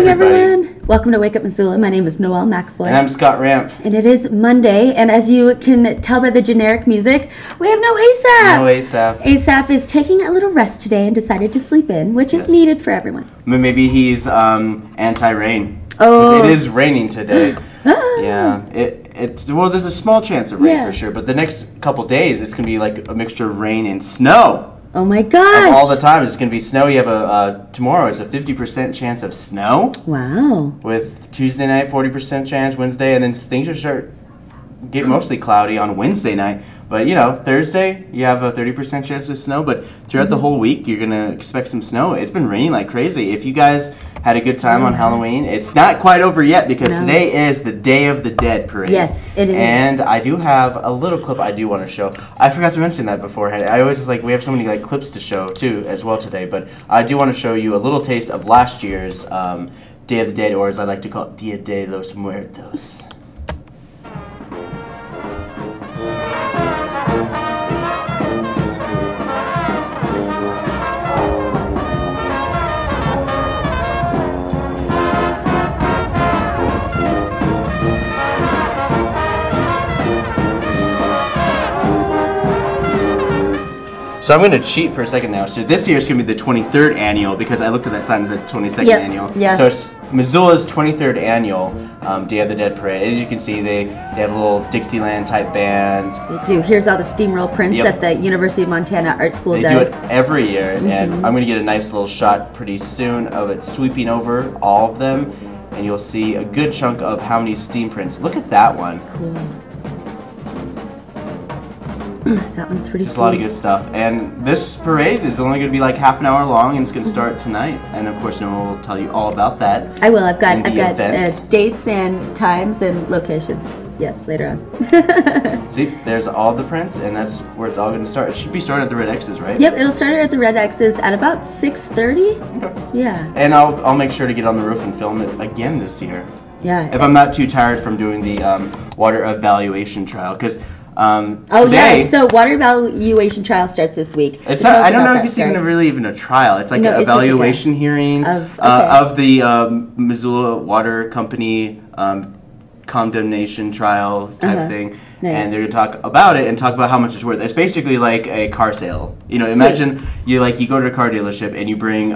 morning, everyone. Welcome to Wake Up Missoula. My name is Noelle McAvoy. And I'm Scott Ramp. And it is Monday, and as you can tell by the generic music, we have no Asaph. No Asaph. Asaph is taking a little rest today and decided to sleep in, which is needed for everyone. Maybe he's anti-rain. Oh. It is raining today. Yeah. Well, there's a small chance of rain for sure, but the next couple days, it's going to be like a mixture of rain and snow. Oh my gosh! Like all the time, it's going to be snow. You have tomorrow. It's a 50% chance of snow. Wow! With Tuesday night, 40% chance. Wednesday, and then things will get mostly cloudy on Wednesday night. But you know, Thursday you have a 30% chance of snow. But throughout the whole week, you're gonna expect some snow. It's been raining like crazy. If you guys had a good time on Halloween, it's not quite over yet because today is the Day of the Dead parade. Yes, it is. And I do have a little clip I do want to show. I forgot to mention that beforehand. I always we have so many clips to show too as well today. But I do want to show you a little taste of last year's Day of the Dead, or as I like to call it, Dia de los Muertos. So I'm going to cheat for a second now. So this year is going to be the 23rd annual because I looked at that sign and said 22nd annual. Yeah. So it's Missoula's 23rd annual Day of the Dead parade. As you can see, they have a little Dixieland type band. They do. Here's all the steamroll prints that the University of Montana Art School does. They do it every year, and I'm going to get a nice little shot pretty soon of it sweeping over all of them, and you'll see a good chunk of how many steam prints. Look at that one. Cool. That one's pretty Just a lot of good stuff. And this parade is only going to be like half an hour long, and it's going to start tonight. And of course, Noelle will tell you all about that. I will. I've got dates and times and locations. Yes, later on. See, there's all the prints, and that's where it's all going to start. It should be starting at the Red X's, right? Yep, it'll start at the Red X's at about 6:30. Okay. Yeah. And I'll make sure to get on the roof and film it again this year. Yeah. If I'm not too tired from doing the water evaluation trial, because. Today, so water evaluation trial starts this week. It's not, I don't know if it's even a trial. It's like an evaluation hearing of the Missoula Water Company condemnation trial type thing. Nice. And they're going to talk about it and talk about how much it's worth. It's basically like a car sale. You know, imagine you go to a car dealership and you bring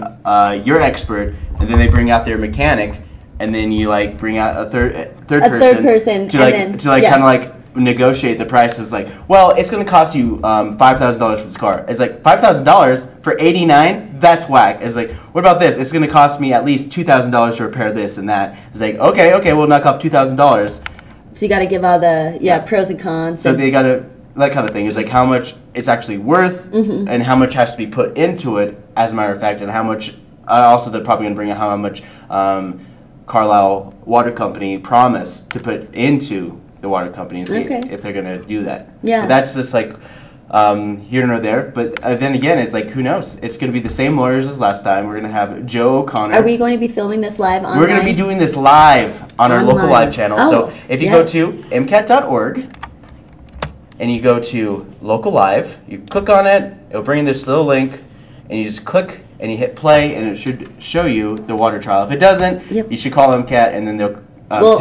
your expert, and then they bring out their mechanic, and then you bring out a third person to kind of negotiate the price. Is well, it's going to cost you $5,000 for this car. It's like $5,000 for 89. That's whack. It's like, what about this? It's going to cost me at least $2,000 to repair this and that. It's like, okay, we'll knock off $2,000. So you got to give all the pros and cons. So they got to that kind of thing. Is like how much it's actually worth and how much has to be put into it. As a matter of fact, and how much. Also, they're probably going to bring out how much Carlisle Water Company promised to put into the water company and see if they're going to do that. Yeah. But that's just here nor there. But then again, it's who knows? It's going to be the same lawyers as last time. We're going to have Joe O'Connor. Are we going to be filming this live online? We're going to be doing this live on our local live channel. So if you go to mcat.org and you go to local live, you click on it, it'll bring this little link, and you just click and you hit play, and it should show you the water trial. If it doesn't, you should call MCAT, and then they'll they'll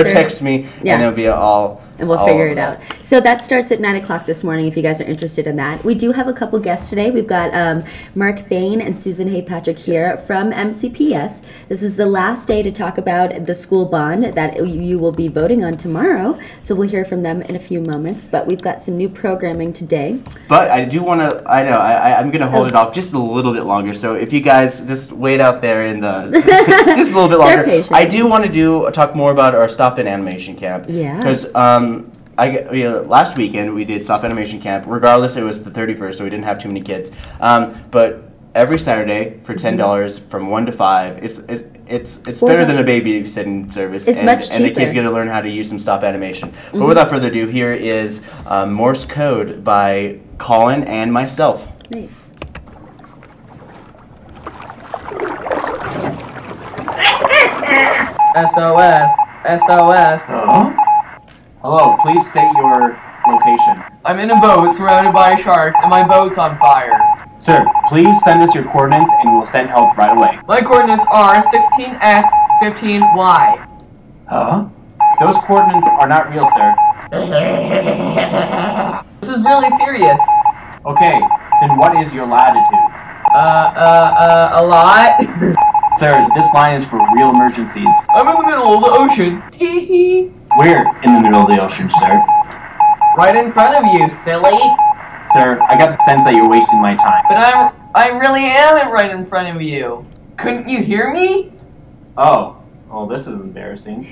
text me, and they'll be all... And we'll figure it out. So that starts at 9 o'clock this morning if you guys are interested in that. We do have a couple guests today. We've got Mark Thane and Susan Hay-Patrick here from MCPS. This is the last day to talk about the school bond that you will be voting on tomorrow. So we'll hear from them in a few moments. But we've got some new programming today. But I do want to... I'm going to hold it off just a little bit longer. So if you guys just wait out there in the... just a little bit longer. I do want to talk more about our Stop-In Animation Camp. Yeah. Because... last weekend we did Stop Animation Camp. Regardless, it was the 31st, so we didn't have too many kids. But every Saturday for $10 from 1 to 5, it's better than a babysitting service. It's much cheaper. And the kids get to learn how to use some stop animation. But without further ado, here is Morse Code by Colin and myself. Nice. SOS. SOS. Hello, please state your location. I'm in a boat surrounded by sharks and my boat's on fire. Sir, please send us your coordinates and we'll send help right away. My coordinates are 16x 15, why? Huh? Those coordinates are not real, sir. This is really serious. Okay, then what is your latitude? A lot? Sir, this line is for real emergencies. I'm in the middle of the ocean. Tee-hee. Where in the middle of the ocean, sir? Right in front of you, silly. Sir, I got the sense that you're wasting my time. But I really am right in front of you. Couldn't you hear me? Oh, well, this is embarrassing.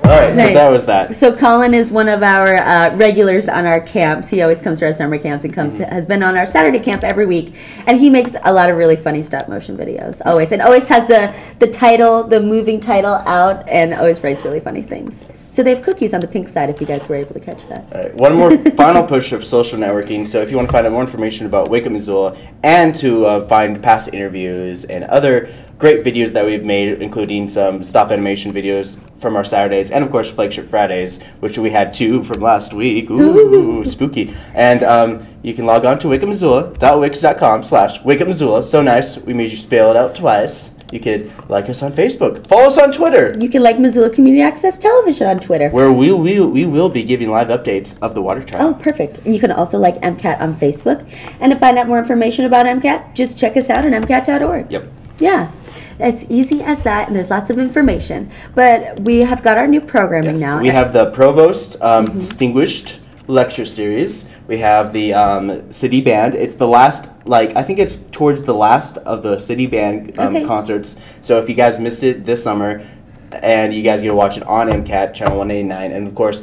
Alright, so that was that. So Colin is one of our regulars on our camps. He always comes to our summer camps and has been on our Saturday camp every week. And he makes a lot of really funny stop motion videos, always. And always has the title, the moving title out, and always writes really funny things. So they have cookies on the pink side if you guys were able to catch that. All right, one more final push of social networking. So if you want to find out more information about Wake Up Missoula and to find past interviews and other great videos that we've made, including some stop animation videos from our Saturdays and, of course, Flagship Fridays, which we had 2 from last week. Ooh, spooky. And you can log on to wakeupmissoula.wix.com/wakeupmissoula. So nice. We made you spell it out twice. You can like us on Facebook. Follow us on Twitter. You can like Missoula Community Access Television on Twitter, where we will be giving live updates of the water trial. Oh, perfect. You can also like MCAT on Facebook. And to find out more information about MCAT, just check us out on MCAT.org. Yep. Yeah. It's easy as that, and there's lots of information. But we have got our new programming now. We have the Provost Distinguished Lecture Series. We have the City Band. It's the last, I think it's towards the last of the City Band concerts. So if you guys missed it this summer, and you guys get to watch it on MCAT, Channel 189. And, of course,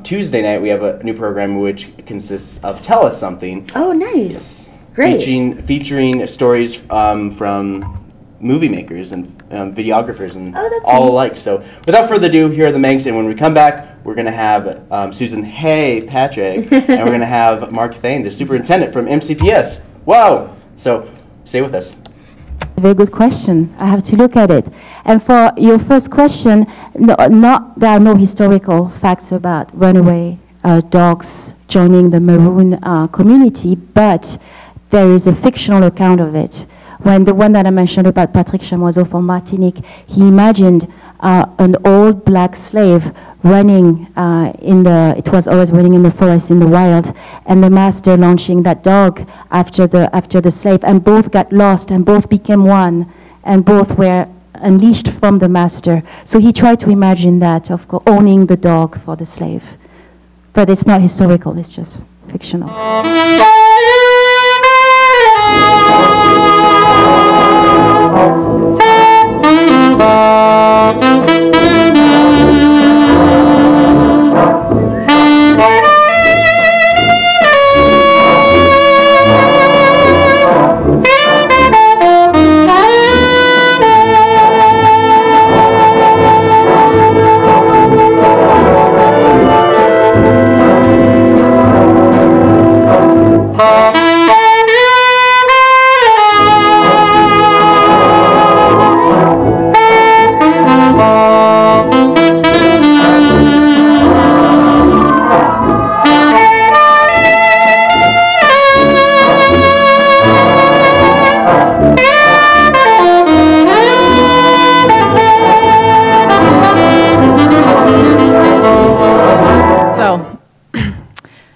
Tuesday night we have a new program which consists of Tell Us Something. Oh, nice. Yes. Great. Featuring stories from movie makers and videographers and all neat. Alike. So without further ado, here are the Megs, and when we come back, we're going to have Susan Hay Patrick, and we're going to have Mark Thane, the superintendent from MCPS. Wow! So stay with us. Very good question. I have to look at it. And for your first question, there are no historical facts about runaway dogs joining the maroon community, but there is a fictional account of it. When the one that I mentioned about Patrick Chamoiseau from Martinique, he imagined an old black slave running it was always running in the forest, in the wild, and the master launching that dog after the slave, and both got lost, and both became one, and both were unleashed from the master. So he tried to imagine that, of course, owning the dog for the slave. But it's not historical, it's just fictional.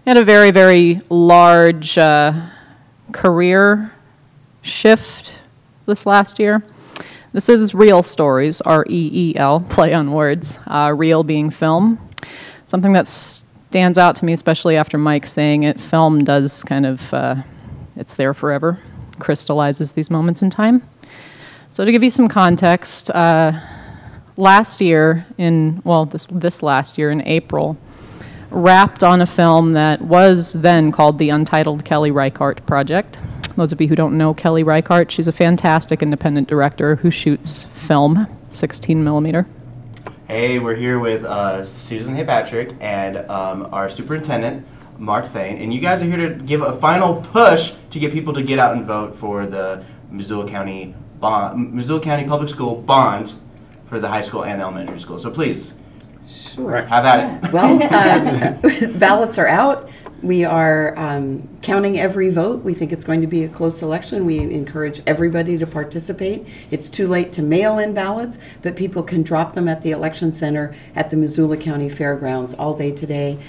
Had a very, very large career shift this last year. This is Reel Stories, R-E-E-L, play on words, reel being film. Something that stands out to me, especially after Mike saying it, film does kind of, it's there forever, crystallizes these moments in time. So to give you some context, last year this last year in April, wrapped on a film that was then called the Untitled Kelly Reichardt Project. Those of you who don't know Kelly Reichardt, she's a fantastic independent director who shoots film, 16 millimeter. Hey, we're here with Susan Hay Patrick and our superintendent, Mark Thane, and you guys are here to give a final push to get people to get out and vote for the Missoula County Missoula County Public School bonds for the high school and elementary school. So please, sure, have at it. Well, ballots are out. We are counting every vote. We think it's going to be a close election. We encourage everybody to participate. It's too late to mail in ballots, but people can drop them at the election center at the Missoula County Fairgrounds all day today.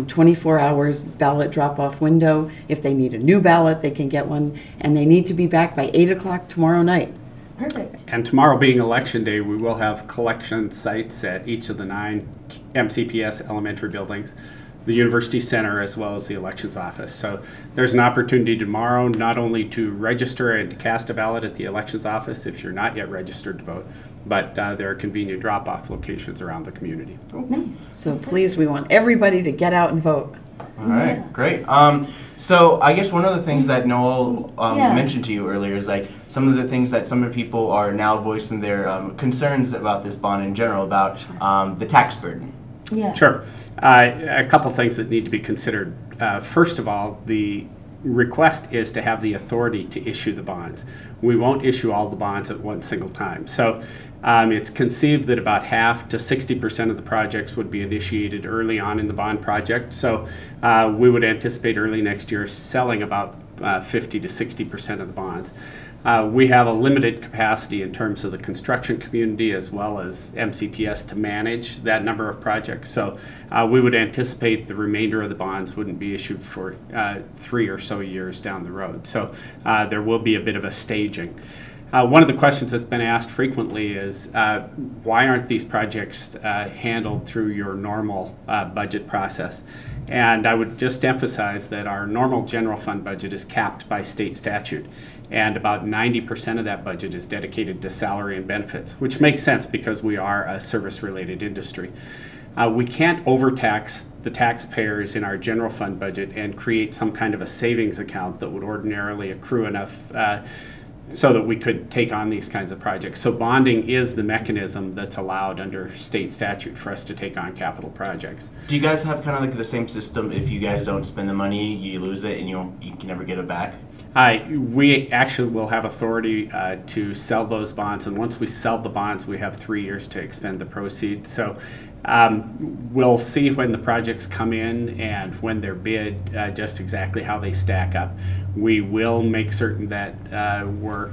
24 hours ballot drop-off window. If they need a new ballot, they can get one, and they need to be back by 8 o'clock tomorrow night. Perfect. And tomorrow being election day, we will have collection sites at each of the 9 MCPS elementary buildings, the University Center, as well as the elections office. So there's an opportunity tomorrow not only to register and to cast a ballot at the elections office if you're not yet registered to vote, but there are convenient drop-off locations around the community. Nice. So please, we want everybody to get out and vote. All right, great. So I guess one of the things that Noelle mentioned to you earlier is like some of the things that some of the people are now voicing their concerns about this bond in general, about the tax burden. Yeah. Sure. A couple things that need to be considered. First of all, the request is to have the authority to issue the bonds. We won't issue all the bonds at one single time. So it's conceived that about half to 60% of the projects would be initiated early on in the bond project. So we would anticipate early next year selling about 50 to 60% of the bonds. We have a limited capacity in terms of the construction community as well as MCPS to manage that number of projects. So we would anticipate the remainder of the bonds wouldn't be issued for 3 or so years down the road. So there will be a bit of a staging. One of the questions that's been asked frequently is why aren't these projects handled through your normal budget process? And I would just emphasize that our normal general fund budget is capped by state statute, and about 90% of that budget is dedicated to salary and benefits, which makes sense because we are a service-related industry. We can't overtax the taxpayers in our general fund budget and create some kind of a savings account that would ordinarily accrue enough so that we could take on these kinds of projects. So bonding is the mechanism that's allowed under state statute for us to take on capital projects. Do you guys have kind of like the same system? If you guys don't spend the money, you lose it and you can never get it back? We actually will have authority to sell those bonds, and once we sell the bonds, we have 3 years to expend the proceeds. So we'll see when the projects come in and when they're bid, just exactly how they stack up. We will make certain that we're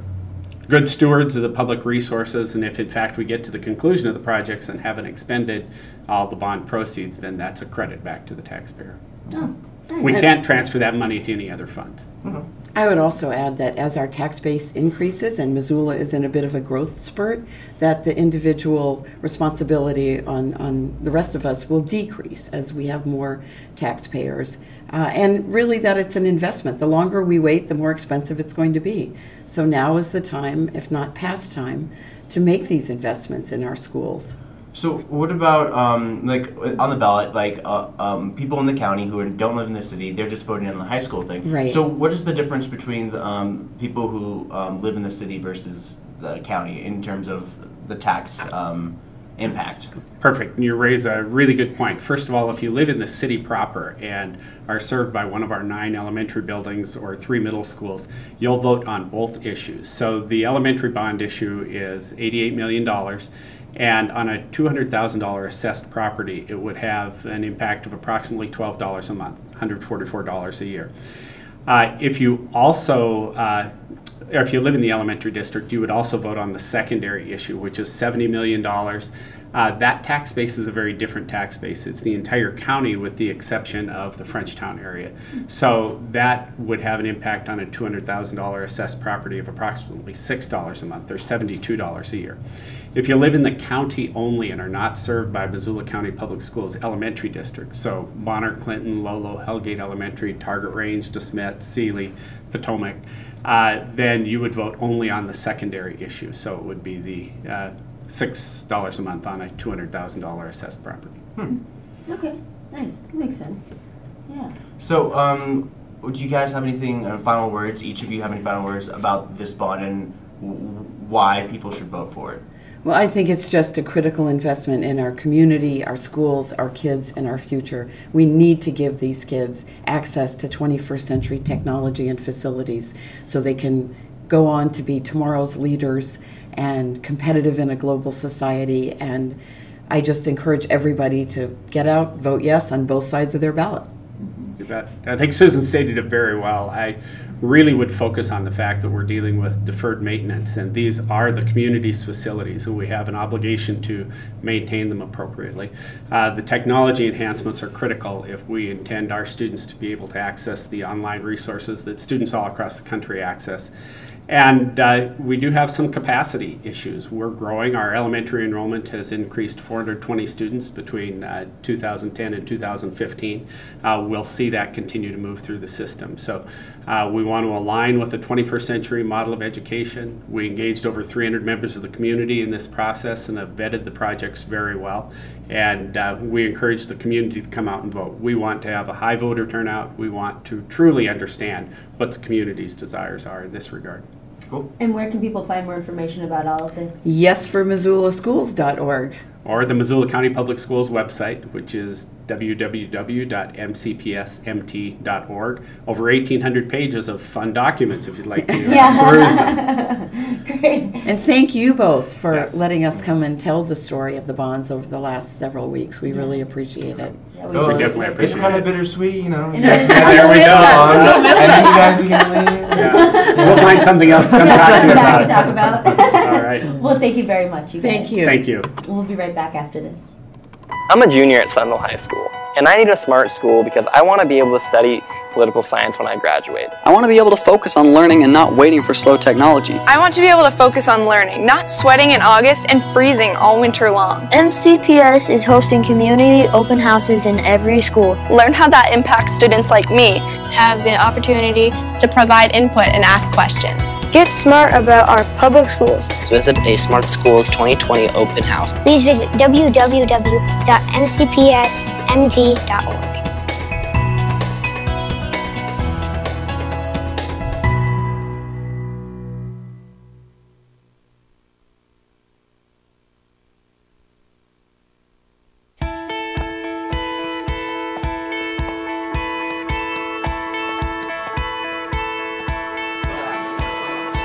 good stewards of the public resources, and if in fact we get to the conclusion of the projects and haven't expended all the bond proceeds, then that's a credit back to the taxpayer. Oh, nice. We can't transfer that money to any other funds. Mm-hmm. I would also add that as our tax base increases and Missoula is in a bit of a growth spurt, that the individual responsibility on the rest of us will decrease as we have more taxpayers. And really that it's an investment. The longer we wait, the more expensive it's going to be. So now is the time, if not past time, to make these investments in our schools. So what about like on the ballot, like people in the county who don't live in the city, they're just voting on the high school thing. Right. So what is the difference between the, people who live in the city versus the county in terms of the tax impact? Perfect. You raise a really good point. First of all, if you live in the city proper and are served by one of our 9 elementary buildings or 3 middle schools, you'll vote on both issues. So the elementary bond issue is $88 million. And on a $200,000 assessed property, it would have an impact of approximately $12 a month, $144 a year. If you also, or if you live in the elementary district, you would also vote on the secondary issue, which is $70 million. That tax base is a very different tax base. It's the entire county with the exception of the Frenchtown area. So that would have an impact on a $200,000 assessed property of approximately $6 a month, or $72 a year. If you live in the county only and are not served by Missoula County Public Schools elementary districts, so Bonner, Clinton, Lolo, Hellgate Elementary, Target Range, DeSmet, Sealy, Potomac, then you would vote only on the secondary issue. So it would be the $6 a month on a $200,000 assessed property. Okay, nice. That makes sense. Yeah. So do you guys have anything, final words? Each of you have any final words about this bond and why people should vote for it? Well, I think it's just a critical investment in our community, our schools, our kids, and our future. We need to give these kids access to 21st century technology and facilities so they can go on to be tomorrow's leaders and competitive in a global society. And I just encourage everybody to get out, vote yes on both sides of their ballot. You bet. I think Susan stated it very well. I really would focus on the fact that we're dealing with deferred maintenance, and these are the community's facilities, and we have an obligation to maintain them appropriately. The technology enhancements are critical if we intend our students to be able to access the online resources that students all across the country access. And we do have some capacity issues. We're growing. Our elementary enrollment has increased 420 students between 2010 and 2015. We'll see that continue to move through the system. So we want to align with the 21st century model of education. We engaged over 300 members of the community in this process and have vetted the projects very well. And we encourage the community to come out and vote. We want to have a high voter turnout. We want to truly understand what the community's desires are in this regard. Cool. And where can people find more information about all of this? YesForMissoulaSchools.org. Or the Missoula County Public Schools website, which is www.mcpsmt.org. Over 1,800 pages of fun documents if you'd like to peruse them. Great. And thank you both for letting us come and tell the story of the bonds over the last several weeks. We really appreciate it. Yeah, we definitely appreciate it. It's kind of bittersweet, you know. Yes, there we go. And then you guys are going to leave. Yeah. We'll find something else to come talk to about. All right. Well, thank you very much, you guys. Thank you. Thank you. We'll be right back after this. I'm a junior at Sentinel High School, and I need a smart school because I want to be able to study political science when I graduate. I want to be able to focus on learning and not waiting for slow technology. I want to be able to focus on learning, not sweating in August and freezing all winter long. MCPS is hosting community open houses in every school. Learn how that impacts students like me. Have the opportunity to provide input and ask questions. Get smart about our public schools. Visit a Smart Schools 2020 open house. Please visit www.mcpsmt.org.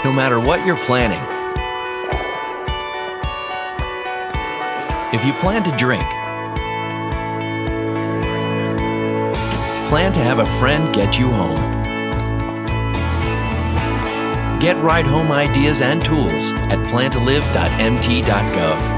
No matter what you're planning, if you plan to drink, plan to have a friend get you home. Get ride home ideas and tools at plantolive.mt.gov.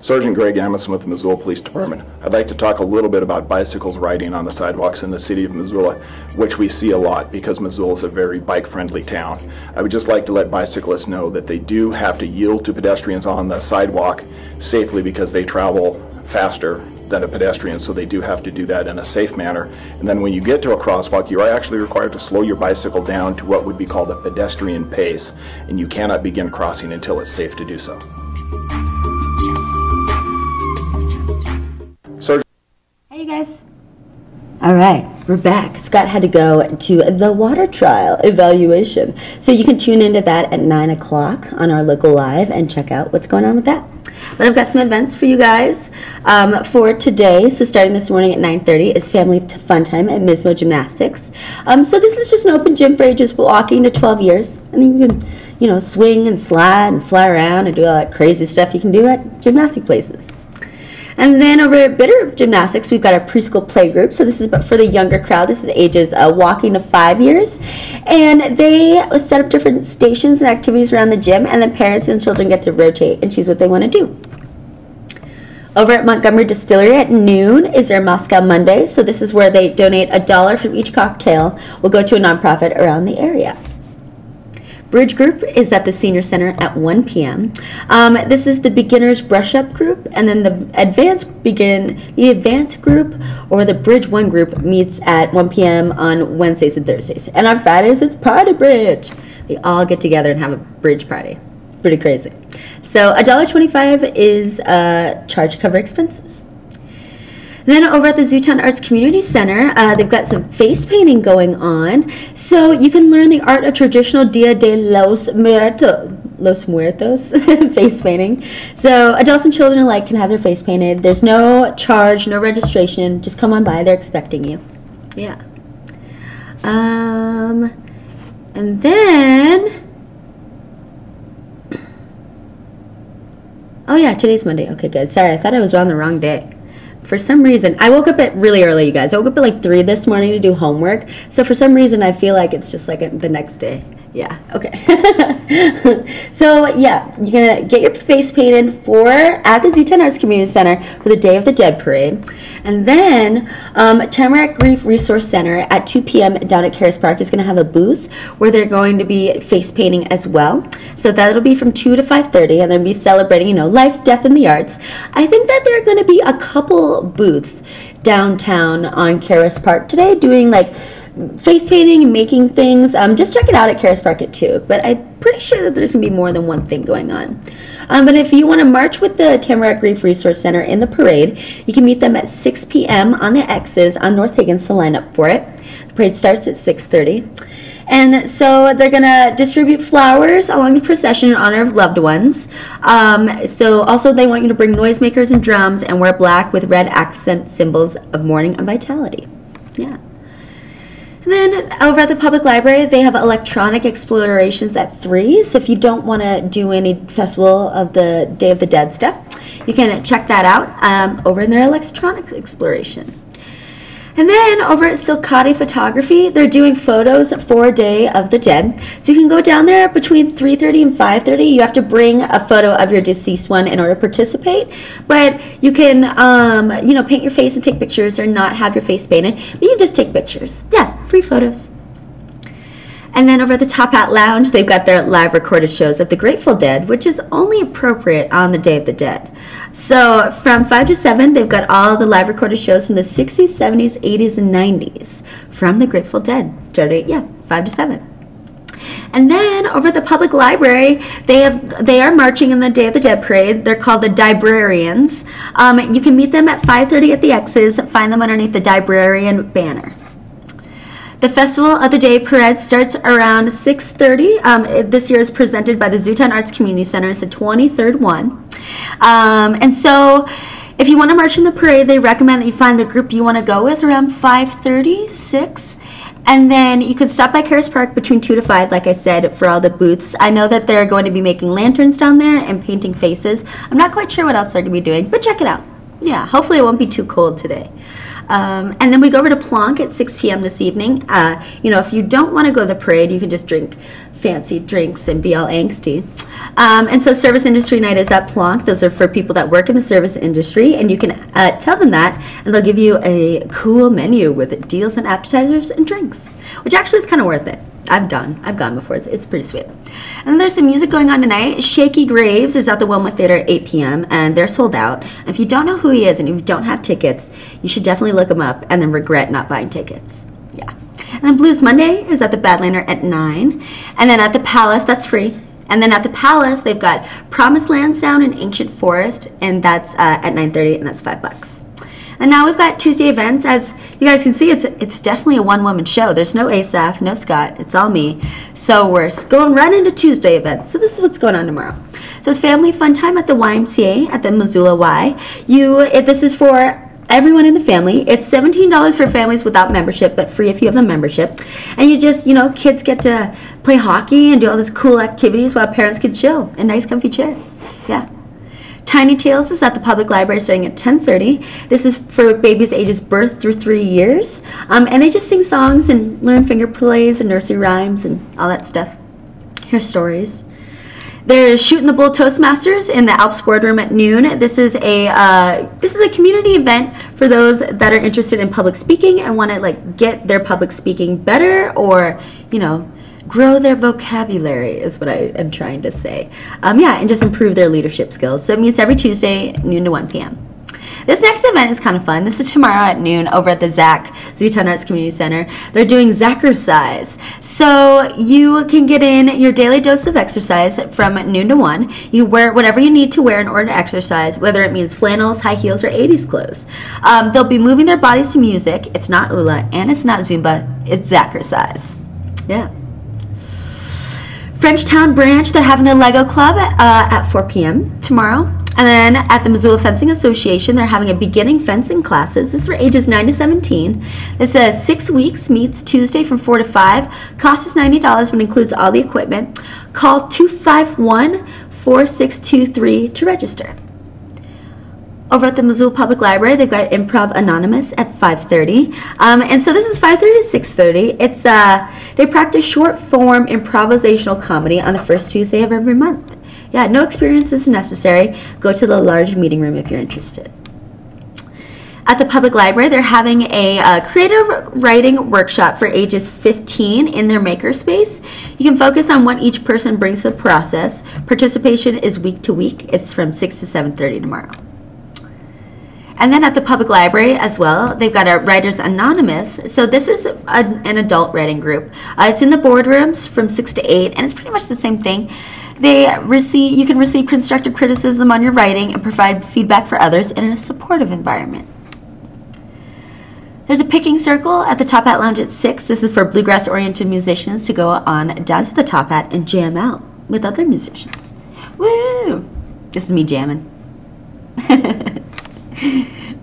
Sergeant Greg Amison with the Missoula Police Department. I'd like to talk a little bit about bicycles riding on the sidewalks in the city of Missoula, which we see a lot because Missoula is a very bike-friendly town. I would just like to let bicyclists know that they do have to yield to pedestrians on the sidewalk safely because they travel faster than a pedestrian, so they do have to do that in a safe manner. And then when you get to a crosswalk, you are actually required to slow your bicycle down to what would be called a pedestrian pace, and you cannot begin crossing until it's safe to do so. Hey, you guys. All right, we're back. Scott had to go to the water trial evaluation. So you can tune into that at 9 o'clock on our local live and check out what's going on with that. But I've got some events for you guys for today. So starting this morning at 9:30 is Family Fun Time at Mismo Gymnastics. So this is just an open gym for ages walking to 12 years. And then you can, swing and slide and fly around and do all that crazy stuff you can do at gymnastic places. And then over at Bitter Gymnastics, we've got a preschool play group. So this is for the younger crowd. This is ages walking to 5 years. And they set up different stations and activities around the gym, and then parents and children get to rotate and choose what they want to do. Over at Montgomery Distillery at noon is their Moscow Monday. So this is where they donate $1 from each cocktail will go to a nonprofit around the area. Bridge group is at the Senior Center at 1 p.m. This is the beginners brush up group, and then the advanced group or the Bridge 1 group meets at 1 p.m. on Wednesdays and Thursdays. And on Fridays, it's Party Bridge. They all get together and have a bridge party. Pretty crazy. So $1.25 is charge to cover expenses. Then over at the Zootown Arts Community Center, they've got some face painting going on. So you can learn the art of traditional Dia de los Muertos face painting. So adults and children alike can have their face painted. There's no charge, no registration. Just come on by. They're expecting you. Yeah. And then, oh yeah, today's Monday. Okay, good. Sorry, I thought I was on the wrong day. For some reason, I woke up at really early, you guys. I woke up at like 3 this morning to do homework. So for some reason, I feel like it's just like the next day. Yeah, okay. So, yeah, you're going to get your face painted at the Zootown Arts Community Center for the Day of the Dead Parade. And then Tamarack Grief Resource Center at 2 p.m. down at Caris Park is going to have a booth where they're going to be face painting as well. So that'll be from 2 to 5:30, and they'll be celebrating, life, death, and the arts. I think that there are going to be a couple booths downtown on Caris Park today doing like face painting and making things. Just check it out at Caris Park at 2. But I'm pretty sure that there's going to be more than one thing going on. But if you want to march with the Tamarack Grief Resource Center in the parade, you can meet them at 6 p.m. on the X's on North Higgins to line up for it. The parade starts at 6:30. And so they're going to distribute flowers along the procession in honor of loved ones. So also they want you to bring noisemakers and drums and wear black with red accent symbols of mourning and vitality. Yeah. And then over at the public library, they have electronic explorations at 3. So if you don't want to do any Festival of the Day of the Dead stuff, you can check that out over in their electronic exploration. And then over at Silcotti Photography, they're doing photos for Day of the Dead. So you can go down there between 3:30 and 5:30. You have to bring a photo of your deceased one in order to participate. But you can, paint your face and take pictures or not have your face painted. But you can just take pictures. Yeah, free photos. And then over at the Top Hat Lounge, they've got their live recorded shows of the Grateful Dead, which is only appropriate on the Day of the Dead. So from 5 to 7, they've got all the live recorded shows from the 60s, 70s, 80s, and 90s from the Grateful Dead, starting 5 to 7. And then over at the public library, they are marching in the Day of the Dead parade. They're called the Librarians. You can meet them at 5:30 at the X's. Find them underneath the Librarian banner. The Festival of the Day Parade starts around 6:30. This year is presented by the Zootown Arts Community Center. It's the 23rd one. And so if you want to march in the parade, they recommend that you find the group you want to go with around 5:30, 6. And then you can stop by Caris Park between 2 to 5, like I said, for all the booths. I know that they're going to be making lanterns down there and painting faces. I'm not quite sure what else they're going to be doing, but check it out. Yeah, hopefully it won't be too cold today. And then we go over to Plonk at 6 p.m. this evening. If you don't want to go to the parade, you can just drink fancy drinks and be all angsty. And so Service Industry Night is at Plonk. Those are for people that work in the service industry, and you can tell them that, and they'll give you a cool menu with deals and appetizers and drinks, which actually is kind of worth it. I've gone before. It's pretty sweet. And then there's some music going on tonight. Shaky Graves is at the Wilma Theater at 8 p.m. and they're sold out. And if you don't know who he is and if you don't have tickets, you should definitely look him up and then regret not buying tickets. Yeah. And then Blues Monday is at the Badlander at 9. And then at the Palace, that's free. And then at the Palace, they've got Promised Land Sound and Ancient Forest, and that's at 9:30, and that's $5. And now we've got Tuesday events. As you guys can see, it's definitely a one-woman show. There's no Asaph, no Scott. It's all me. So we're going right into Tuesday events. So this is what's going on tomorrow. So it's Family Fun Time at the YMCA at the Missoula Y. This is for everyone in the family. It's $17 for families without membership, but free if you have a membership. And you just, kids get to play hockey and do all these cool activities while parents can chill in nice comfy chairs. Yeah. Tiny Tales is at the public library starting at 10:30. This is for babies ages birth through 3 years. And they just sing songs and learn finger plays and nursery rhymes and all that stuff. Hear stories. There's Shooting the Bull Toastmasters in the Alps Boardroom at noon. This is a community event for those that are interested in public speaking and want to get their public speaking better, or grow their vocabulary is what I am trying to say. And just improve their leadership skills. So it meets every Tuesday, noon to 1 p.m. This next event is kind of fun. This is tomorrow at noon over at the Zootown Arts Community Center. They're doing Zackercise. So you can get in your daily dose of exercise from noon to 1. You wear whatever you need to wear in order to exercise, whether it means flannels, high heels, or 80s clothes. They'll be moving their bodies to music. It's not Ula, and it's not Zumba. It's Zackercise. Yeah. Frenchtown Branch, they're having their Lego Club at 4 p.m. tomorrow. And then at the Missoula Fencing Association, they're having a beginning fencing classes. This is for ages 9 to 17. This is 6 weeks, meets Tuesday from 4 to 5. Cost is $90, but includes all the equipment. Call 251-4623 to register. Over at the Missoula Public Library, they've got Improv Anonymous at 5:30. And so this is 5:30 to 6:30. It's they practice short form improvisational comedy on the first Tuesday of every month. Yeah, no experience is necessary. Go to the large meeting room if you're interested. At the public library, they're having a creative writing workshop for ages 15 in their makerspace. You can focus on what each person brings to the process. Participation is week to week. It's from 6 to 7:30 tomorrow. And then at the public library as well, they've got a Writers Anonymous. So this is an adult writing group. It's in the boardrooms from 6 to 8, and it's pretty much the same thing. You can receive constructive criticism on your writing and provide feedback for others in a supportive environment. There's a picking circle at the Top Hat Lounge at 6. This is for bluegrass-oriented musicians to go on down to the Top Hat and jam out with other musicians. Woo! This is me jamming.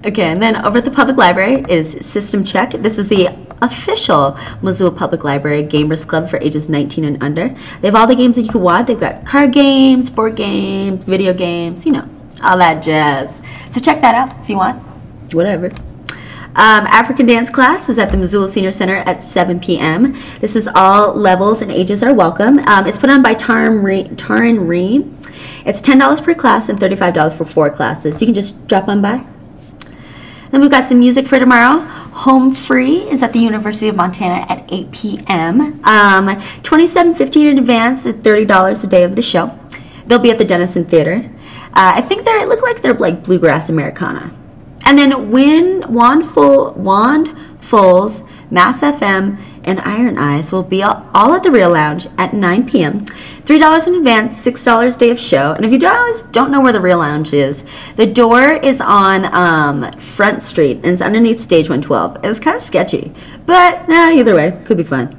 Okay, and then over at the public library is System Check. This is the official Missoula Public Library Gamers Club for ages 19 and under. They have all the games that you can want. They've got card games, board games, video games, you know, all that jazz. So check that out if you want, whatever. African dance class is at the Missoula Senior Center at 7 p.m. This is all levels and ages are welcome. It's put on by Tarin Reem. It's $10 per class and $35 for 4 classes. You can just drop on by. Then we've got some music for tomorrow. Home Free is at the University of Montana at 8 p.m. $27.15 in advance is $30 a day of the show. They'll be at the Denison Theater. I think it look like they're like bluegrass Americana. And then Wand Fulls, Mass FM, and Iron Eyes will be all at the Real Lounge at 9 p.m. $3 in advance, $6 day of show. And if you don't know where the Real Lounge is, the door is on Front Street, and it's underneath Stage 112. It's kind of sketchy, but either way, could be fun.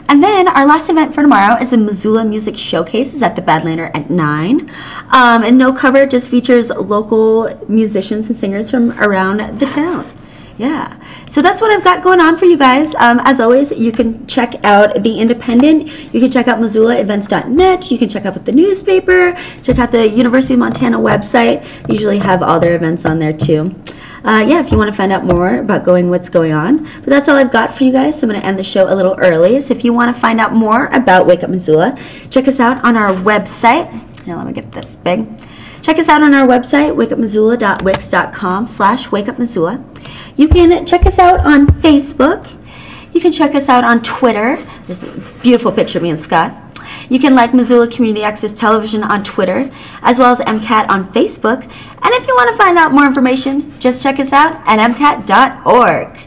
And then our last event for tomorrow is a Missoula Music Showcase. It's at the Badlander at 9. And No Cover just features local musicians and singers from around the town. Yeah, so that's what I've got going on for you guys. As always, you can check out The Independent. You can check out MissoulaEvents.net. You can check out the newspaper. Check out the University of Montana website. They usually have all their events on there too. Yeah, if you want to find out more about what's going on. But that's all I've got for you guys, so I'm going to end the show a little early. So if you want to find out more about Wake Up Missoula, check us out on our website. Here, let me get this big. Check us out on our website, wakeupmissoula.wix.com/wakeupmissoula. You can check us out on Facebook. You can check us out on Twitter. There's a beautiful picture of me and Scott. You can like Missoula Community Access Television on Twitter, as well as MCAT on Facebook. And if you want to find out more information, just check us out at mcat.org,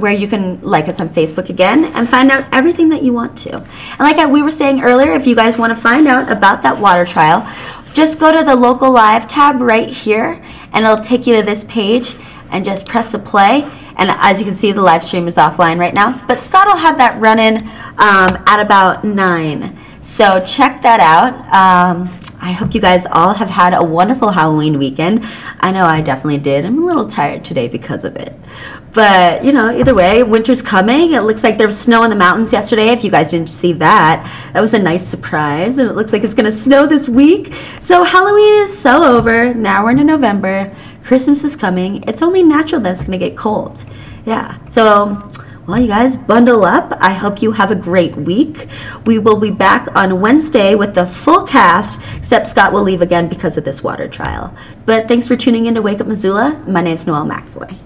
where you can like us on Facebook again and find out everything that you want to. And like we were saying earlier, if you guys want to find out about that water trial, just go to the local live tab right here, and it'll take you to this page, and just press the play. And as you can see, the live stream is offline right now. But Scott will have that running at about 9. So check that out. I hope you guys all have had a wonderful Halloween weekend. I know I definitely did. I'm a little tired today because of it. But, you know, either way, winter's coming. It looks like there was snow in the mountains yesterday. If you guys didn't see that, that was a nice surprise. And it looks like it's going to snow this week. So Halloween is so over. Now we're into November. Christmas is coming. It's only natural that it's going to get cold. Yeah. So, well, you guys, bundle up. I hope you have a great week. We will be back on Wednesday with the full cast, except Scott will leave again because of this water trial. But thanks for tuning in to Wake Up Missoula. My name's Noelle McAvoy.